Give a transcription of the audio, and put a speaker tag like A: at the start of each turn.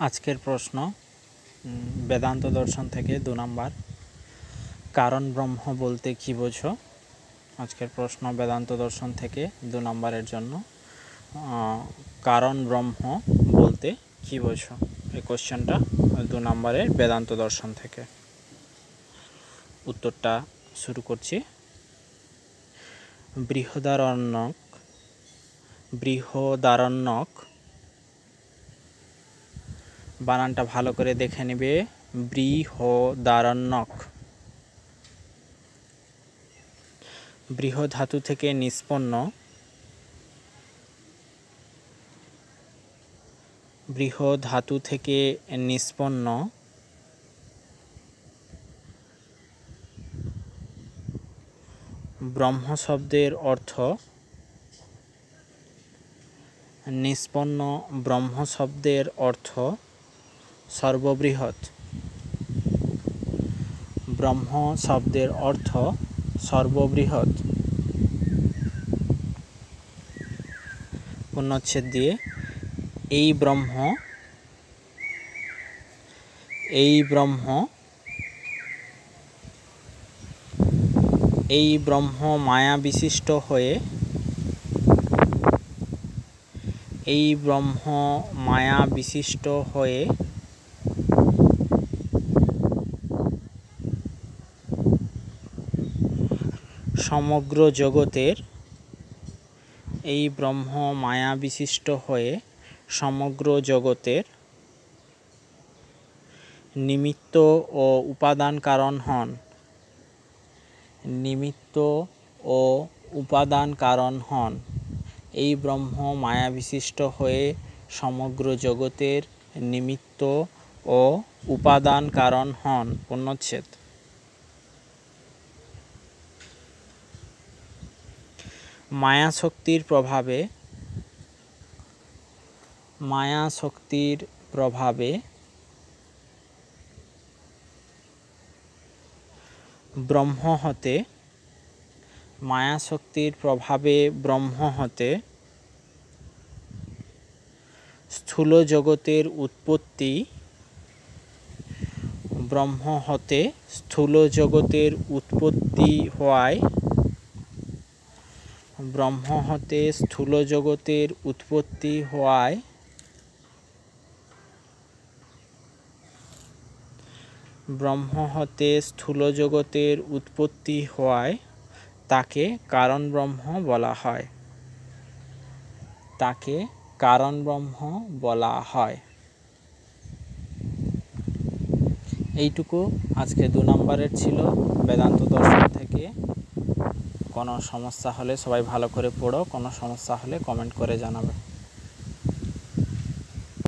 A: আজকের প্রশ্ন বেদান্ত দর্শন থেকে 2 নাম্বার, কারণ ব্রহ্ম বলতে কি বোঝো। আজকের প্রশ্ন বেদান্ত দর্শন থেকে 2 নাম্বারের জন্য, কারণ ব্রহ্ম বলতে কি বোঝো। এই কোশ্চেনটা 2 নাম্বারের বেদান্ত দর্শন থেকে। উত্তরটা শুরু করছি। বৃহদারণ্যক বানানটা ভালো করে দেখে নেবে। বৃহদারণ্যক বৃহ ধাতু থেকে নিষ্পন্ন, বৃহ ধাতু থেকে নিষ্পন্ন ব্রহ্ম শব্দের অর্থ, নিষ্পন্ন ব্রহ্ম শব্দের অর্থ সর্ববৃহৎ। ব্রহ্ম শব্দের অর্থ সর্ববৃহৎ। পূর্ণচ্ছেদ দিয়ে এই ব্রহ্ম মায়া বিশিষ্ট হয়ে, এই ব্রহ্ম মায়া বিশিষ্ট হয়ে সমগ্র জগতের, এই ব্রহ্ম মায়া বিশিষ্ট হয়ে সমগ্র জগতের নিমিত্ত ও উপাদান কারণ হন। নিমিত্ত ও উপাদান কারণ হন। এই ব্রহ্ম মায়া বিশিষ্ট হয়ে সমগ্র জগতের নিমিত্ত ও উপাদান কারণ হন। পূর্ণচ্ছেদ। মায়াশক্তির প্রভাবে ব্রহ্ম হতে, মায়াশক্তির প্রভাবে ব্রহ্ম হতে স্থূল জগতের উৎপত্তি, ব্রহ্ম হতে স্থূল জগতের উৎপত্তি হওয়ায়, ব্রহ্ম হতে স্থূল জগতের উৎপত্তি হওয়ায় ব্রহ্ম হতে স্থূল জগতের উৎপত্তি হওয়ায় তাকে কারণ ব্রহ্ম বলা হয়। তাকে কারণ ব্রহ্ম বলা হয়। এইটুকু আজকে 2 নাম্বারের ছিল বেদান্ত দর্শন থেকে। কোনো সমস্যা হলে সবাই ভালো করে পড়ো, কোনো সমস্যা হলে কমেন্ট করে জানাবে।